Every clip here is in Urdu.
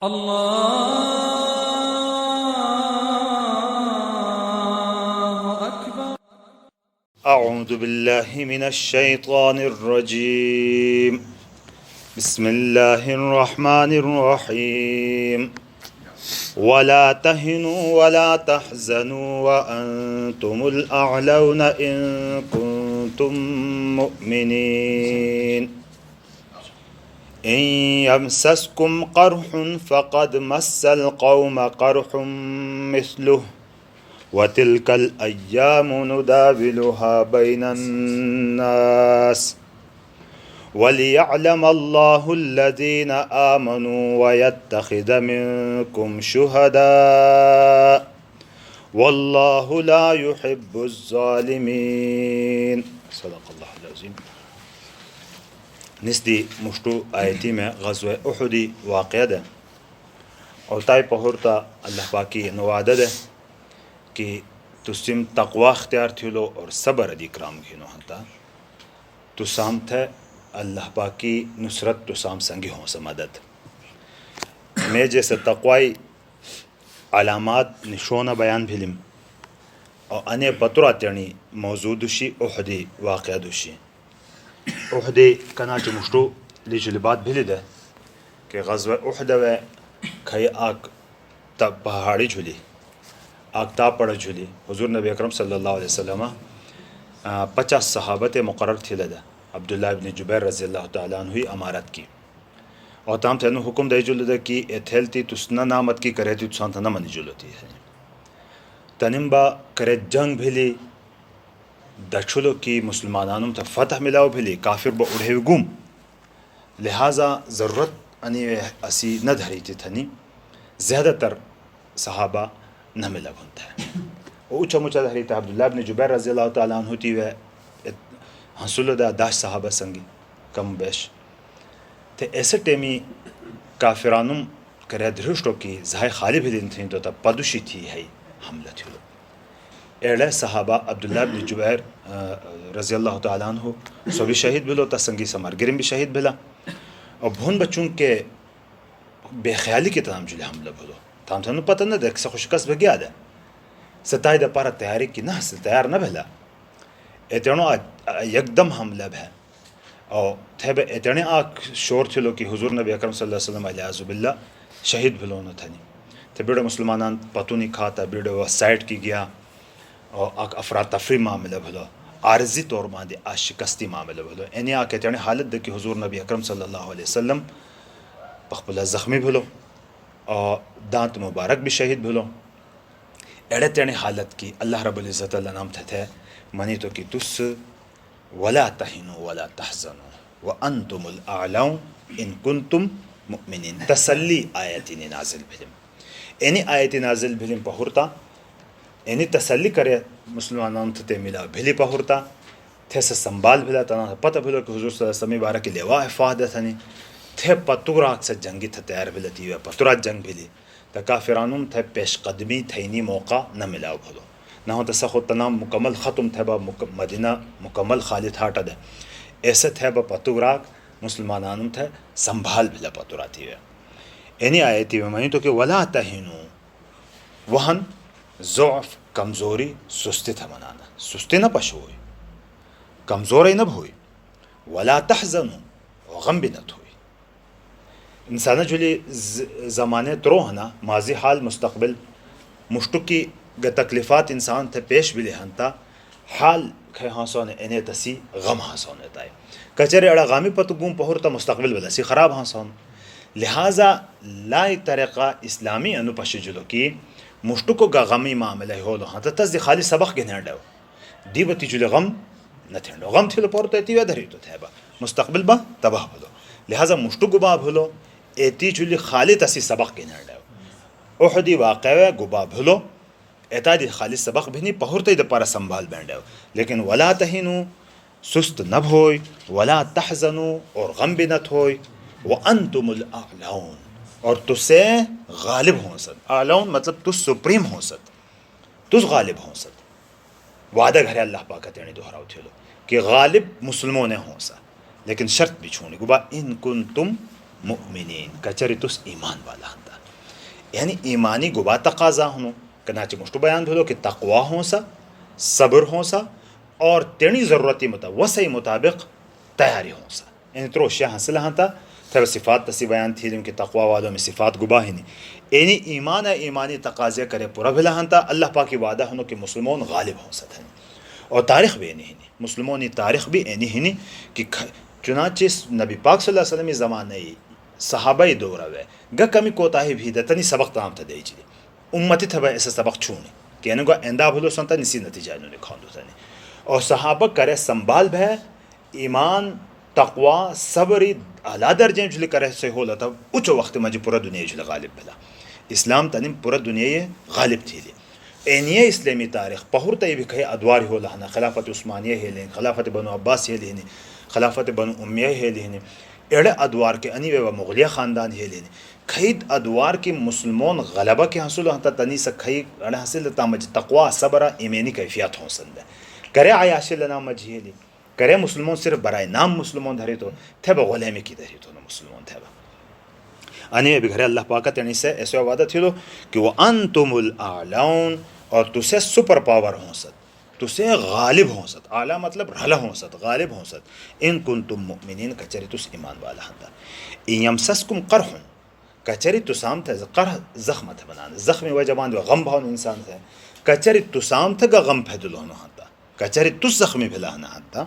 الله أكبر. أعوذ بالله من الشيطان الرجيم. بسم الله الرحمن الرحيم. ولا تهنوا ولا تحزنوا وأنتم الأعلون إن كنتم مؤمنين. إن يمسسكم قرح فقد مس القوم قرح مثله وتلك الأيام نداولها بين الناس وليعلم الله الذين آمنوا ويتخذ منكم شهداء والله لا يحب الظالمين. صدق الله العظيم. نسدی مشتو آیتی میں غزوہ احدی واقعہ ده اور تائی پہورتا اللہ پاکی نوعدہ ده کہ تسیم تقوی اختیار تھیلو اور صبر ادی کرام گھینو ہنتا تو سام تھے اللہ پاکی نصرت تو سام سنگی ہوں سے مدد میں جیسے تقوی علامات نشونہ بیان بھلم اور انے پترہ تیرنی موجود شی احدی واقعہ دوشی احدی کناچ مشتو لی جلبات بھلی ده کہ غزوہ احدہ و کھئی آگ تا پہاڑی جھلی آگتاب پڑا جھلی حضور نبی اکرم صلی اللہ علیہ وسلم 50 صحابت مقرر تھی لدہ عبداللہ ابن جبیر رضی اللہ تعالیٰ عنہ امارت کی اور تام تینو حکم دے جو لدہ کی ایتھیلتی تسنا نامت کی کرے تی تسان تھا نمانی جو لتی ہے تنم با کرے جنگ بھلی دچھلو کی مسلمانانم تا فتح ملاو بھلی کافر با اڑھے گم لہذا ضرورت انی اسی نہ دھری تھی تھنی زیادہ تر صحابہ نہ ملا بنتا ہے اوچا مچا دھری تا عبداللہ ابن جبیر رضی اللہ تعالیٰ عنہ تی و حصول دا داش صحابہ سنگی کم بیش تے ایسے ٹیمی کافرانم کرے دھرشتو کی زہائی خالی بھی دن تھیں تو تا پدوشی تھی ہے حملہ تھی لو ایڑے صحابہ عبداللہ ابن جبیر رضی اللہ تعالیٰ عنہ سو بھی شہید بھلو تا سنگی سمار گرم بھی شہید بھلا اور بھون بچوں کے بے خیالی کی تنام جلے حملہ بھلو تام تھنو پتہ نہ دیکھ سے خوشکس بگیا دے ستائی دا پارا تیاری کی نہ حاصل تیار نہ بھلا ایتنو یکدم حملہ بھے اور تھے بے ایتنے آگ شور تھلو کی حضور نبی اکرم صلی اللہ علیہ وسلم علیہ عزب اللہ شہید بھلو نہ تھنی تھے بیڑے مسلمانان پتو نہیں کھاتا بیڑے وہ سائٹ کی گیا اور آگ افراد تفریح معاملہ بھلو عارضی طور ماندے آج شکستی معاملہ بھلو اینی آگ ایتنے حالت دے کی حضور نبی اکرم صلی اللہ علیہ وسلم پخبلہ زخمی بھلو اور دانت مبارک بھی شہید بھلو ایڑے تیڑے حالت کی اللہ رب العزت اللہ نام تھے منی تو کی تس ولا تہنوا ولا تحزنوا وانتم الاعلون ان کنتم مؤمنین تسلی آیتی نازل بھلم اینی آیتی نازل بھلم پہورتا اینی تسلی کرے مسلمانان تھے ملا بھلی پہورتا تھے سے سنبھال بھلا تنا پتہ بھلو کہ حضور صلی اللہ علیہ وسلم بارک لیوا افادہ تھنی تھے پتوراک سے جنگی تھے تیار بھلتی ہوئے پتورات جنگ بھلی تا کافرانم تھے پیش قدمی تھینی موقع نہ ملاو بھلو نہ ہو تسخو تنام مکمل ختم تھے با مدینہ مکمل خالی تھاٹا دے ایسے تھے با پتوراک مسلمانانم تھے سنبھال بھلا پتوراتی ہوئے اینی آیتی میں مانی تو کہ ولا تہنو وہن ضعف کمزوری سستی تھا منانا سستی نہ پش ہوئی کمزوری نہ ہوئی ولا تحزنو غم بھی نہ ہوئی انسانہ جلی زمانے ترو ہنا ماضی حال مستقبل مشتو کی تکلیفات انسان تھے پیش بھی لہنتا حال کھے ہانسونے اینے تسی غم ہانسونے تائے کچرے اڑا غامی پتو گوم پہورتا مستقبل بلا سی خراب ہانسون لہذا لائی طریقہ اسلامی انو پشی جلو کی مشتو کو غمی معاملہ ہو لو ہاں تس دی خالی سبق گھنے ڈاو دی بتی جلے غم نہ تھینڈو غم تھیلو پہورتا ایتی وی دھری تو تھے با مستقبل با تباہ بلو لہذا مشتو گبا بھلو ایتی جلی خالی تسی سبق گھنے ڈاو احدی واقعہ گبا بھلو ایتا دی خالی سبق بھی نہیں پہورتے دی پارا سنبھال بینڈاو لیکن ولا تہنو سست نہ ہوئی ولا تحزنو اور غم بھی نہ ہوئی وانتم الاعلون اور تسے غالب ہوں سد اعلون مطلب تس سپریم ہوں سد تس غالب ہوں سد وعدہ گھرے اللہ پاکت یعنی دہراو تھیلو کہ غالب مسلموں نے ہوں سا لیکن شرط بھی چھوڑی گبا ان کنتم مؤمنین کچری تس ایمان والا ہندا یعنی ایمانی گبا تقاضا ہنو کناچی مشتو بیان دھولو کہ تقوا ہوں سا صبر ہوں سا اور تینی ضرورتی وسعی مطابق تیاری ہوں سا یعنی تروشیا حاصل ہنتا تھے صفات تسی بیان تھی کہ تقوا والوں میں صفات گبا ہی نہیں اینی ایمان ایمانی تقاضے کرے پورا بھلا ہنتا اللہ پاکی وعدہ ہنو کہ مسلمون غالب ہوں سا اور تاریخ بھی اینی ہنی مسلمونی تاریخ بھی اینی ہنی کہ چنانچہ نبی پاک صلی اللہ علیہ وسلم زمانے صحابہ دورہ وے گا کمی کوتاہی بھی دتنی سبق تام تا دے جلی امتی تھا ایسا سبق چھونے کہ انہوں کو اندہ بھلو سنتا نسی نتیجہ انہوں نے کھاندو تھا اور صحابہ کرے سنبھال بھے ایمان تقوا صبری اعلیٰ درجے جلی کرے سے ہو لتا اچھو وقت مجھے پورا دنیا جلی غالب بھلا اسلام تنیم پورا دنیا غالب تھی لی اینیہ اسلامی تاریخ پہورتا یہ بھی کہے ادوار ہو لہنا خلافت عثمانیہ ہے لیں خلافت بنو عباس ہے لیں خلافت بنو امیہ ہے لیں ایڑے ادوار کے انیوے و مغلیہ خاندان ہے لیں خید ادوار کی مسلمون غلبہ کے حصول ہنتا تنی سے خید اڑے حاصل لتا مجھ تقوی صبرہ ایمینی کیفیات ہوں سندے کرے عیاشی لنا مجھے لی کرے مسلمون صرف برائے نام مسلمون دھری تو تھے با غلیمی کی دھری تو مسلمون تھے با انیوے بھی گھرے اللہ پاکت یعنی سے ایسے وعدہ تھی لو کہ وَأَنْتُمُ الْأَعْلَوْنَ اور تسے سپر پاور ہوں سد تسے غالب ہوں سد اعلیٰ مطلب رھلا ہوں سد غالب ہوں سد ان کنتم مؤمنین کچری تس ایمان والا ہندا ان یمسسکم قرح کچری تسام تھا قرح زخم تھا بنانا زخم وجہ باندھ غم بھاؤن انسان تھا کچری تسام تھا گا غم پھیدلونو ہندا کچری تس زخمی بھلانا ہندا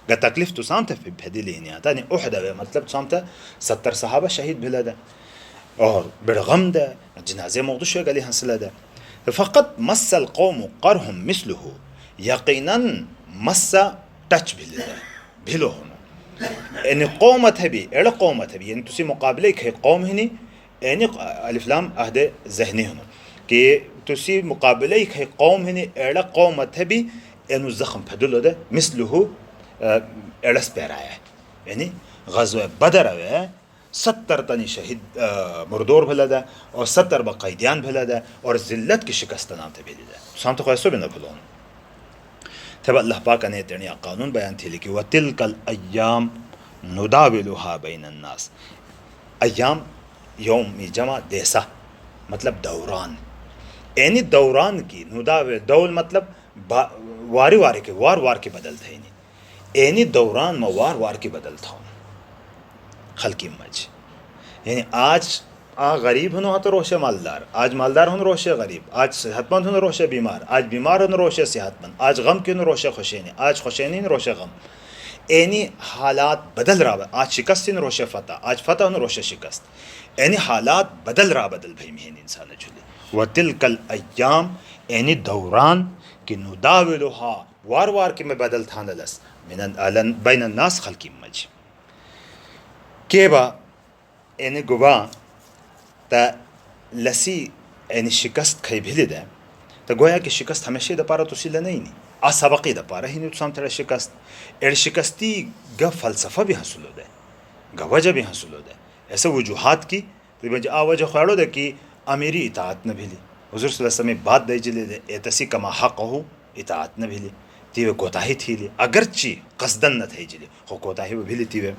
گا تکلیف تسام تھا پھیدی لینی آتا یعنی احد ہے مطلب تسام تھا 70 صحابہ شہید بھلا دا اور بڑا غم دا جنازے مغدوش ہوئے گلی حنسلہ دا فقط مس القوم قرهم مثله یقیناً مسا ٹچ بھلو ہونا یعنی قومت ہے بھی ایڑا قومت ہے بھی یعنی تسی مقابلے کہ قوم ہی نہیں یعنی الف لام عہد ذہنی ہونا کہ تسی مقابلے کہ قوم ہی نہیں ایڑا قومت ہے بھی یعنی زخم پھدلو دے مثلہ ایڑس پیرایا ہے یعنی غزوہ بدر ہے 70 تنی شہید مردور بھلا دا اور 70 بقیدیان بھلا دا اور ذلت کی شکست نام تے بھلی دا سامتا خواہ سو بھی نہ بھلون تب اللہ پاک نے تیرنی قانون بیان تھی لکی وَتِلْكَ الْأَيَّامِ نُدَاوِلُهَا بَيْنَ النَّاسِ ایام یوم جمع دیسا مطلب دوران اینی دوران کی نداوِل دول مطلب واری واری کے وار کے بدل تھے اینی دوران میں وار کے بدل تھا خلقی مجھ یعنی آج غریب ہنو تو روشے مالدار آج مالدار ہن روشے غریب آج صحت مند ہن روشے بیمار آج بیمار ہن روشے صحت مند آج غم کی ہن روشے خوشینی آج خوشینی ہن روشے غم اینی حالات بدل رہا آج شکست ہن روشے فتح آج فتح ہن روشے شکست اینی حالات بدل رہا بدل بھئی مہین انسان جھلے وَتِلْكَ الْأَيَّامِ اینی دوران کی نداوِلُهَا وار کی میں بدل تھانا لس بین الناس خلقی مجھ کہ با اینی گبا تا لسی یعنی شکست کھائی بھیلی دے تا گویا کہ شکست ہمیشہ دا پارا تو سیلہ نہیں آ سبقی دا پارا ہی نہیں تو سامتا شکست ایر شکستی گا فلسفہ بھی حاصلو دے گا وجہ بھی حاصلو دے ایسے وجوہات کی تو بجا آ وجہ خوڑو دے کہ امیری اطاعت نہ بھیلی حضور صلی اللہ علیہ وسلم بات دے جلے دے ایتسی کما حق ہو اطاعت نہ بھیلی تیوے کوتاہی تھی لی اگرچہ قصدن نہ تھی جلے خو کوتاہی وہ بھیلی تیوے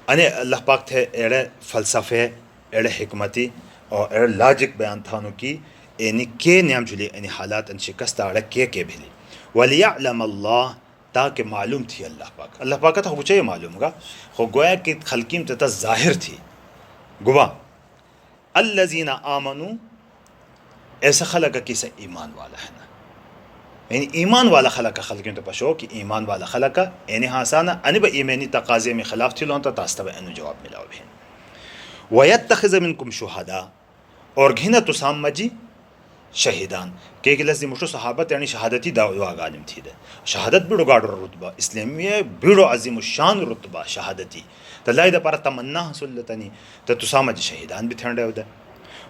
انے اللہ پاک تھے ایڑے فلسفے ایڑے حکمتی اور ایڑے لاجک بیان تھانو کی اینی کے نیام جلی اینی حالات ان شکست آڑے کے بھیلی وَلِيَعْلَمَ اللَّهِ تاکہ معلوم تھی اللہ پاک تھا کچھ یہ معلوم گا خو گویا کہ خلقیم تتا ظاہر تھی گوا الَّذِينَ آمَنُوا ایسا خلقہ کیسا ایمان والا ہے نا یعنی ایمان والا خلقہ خلقیم تو پشو کہ ایمان والا خلقہ یعنی حاسانا انی با ایمانی تقاضے میں خلاف تھی لونتا تاستا با انو جواب ملاو بہن وَيَتَّخِذَ مِنْكُمْ شُهَدَا اور گھنا تسام مجی شہیدان کہ لفظ مشتو صحابت یعنی شہادتی دعویٰ غالم تھی دے شہادت بیڑو گاڑو رتبہ اسلامی بیڑو عظیم الشان رتبہ شہادتی تو اللہ دا پارا تمنا حصول لتنی تو تسام مجی شہیدان بھی تھنڈے ہو دے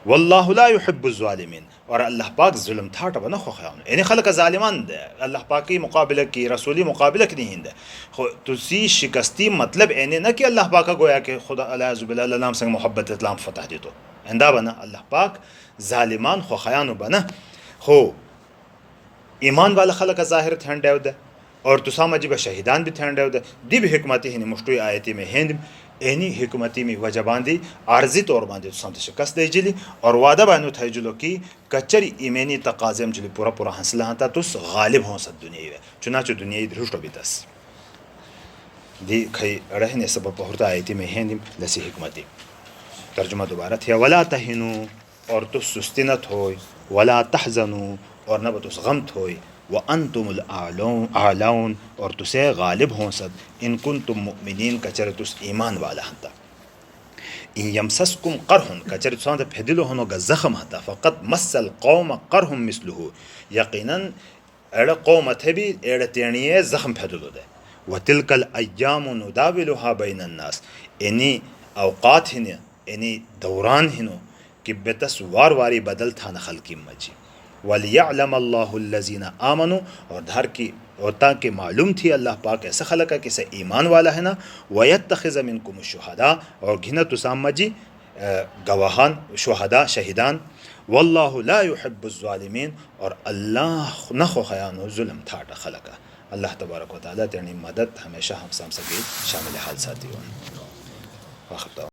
واللہ لا يحب الظالمین اور اللہ پاک ظلم تھاٹا بنا خو خیاؤن یعنی خلق ظالمان دے اللہ پاکی مقابلہ کی رسولی مقابلہ کی نہیں دے تسی شکستی مطلب اینی نہ کہ اللہ پاکا گویا کہ خدا علیہ عزب اللہ نام سنگ محبت اسلام فتح دی تو اندہ بنا اللہ پاک ظالمان خو خیانو بنا خو ایمان والا خلق ظاہر تھنڈے ہو دے اور تسام جب شہیدان بھی تھین رہے دی بھی حکمتی ہنی مشتوی آیتی میں ہند اینی حکمتی میں وجہ باندھی عارضی طور باندھی تسام شکست دے جلی اور وعدہ بانو تھے جلو کی کچری ایمینی تقاضم جلی پورا پورا حاصلہ ہاں تس غالب ہوں سد دنیا چنانچہ دنیا دھرشٹ بھی تس دی کھئی رہنے سبب پہرتا آیتی میں ہند لسی حکمتی ترجمہ دوبارہ تھیا ولا تہنو اور تس سستی نہ تھوئی ولا تحزنو اور نہ بتس غم تھوئی وانتم الاعلون اور تسے غالب ہوں سد ان کنتم مؤمنین کچر تس ایمان والا ہنتا ان یمسسکم قرحن کچر تسانت پھدلو ہنو گا زخم ہنتا فقط مس القوم قرحم مثلہو یقیناً ایڑا قوم تھے بھی ایڑا تینیے زخم پھدلو دے وتلک الایام نداولها بین الناس اینی اوقات ہن اینی دوران ہنو کہ بتس وار واری بدل تھا نخل کی مجی وَلْيَعْلَمَ اللَّهُ الَّذِينَ آمَنُوا اور دھر کی اور تاکہ معلوم تھی اللہ پاک ایسا خلقہ کسے ایمان والا ہے نا وَيَتَّخِذَ مِنْكُمُ الشُّهَدَاءَ اور گھنا تسام مجی گواہان شہداء شہیدان واللہ لا يحب الظالمین اور اللہ نخو خیان و ظلم تھاٹا خلقہ اللہ تبارک و تعالیٰ تیرنی مدد ہمیشہ ہم سام سکی شامل حال ساتھی ہوں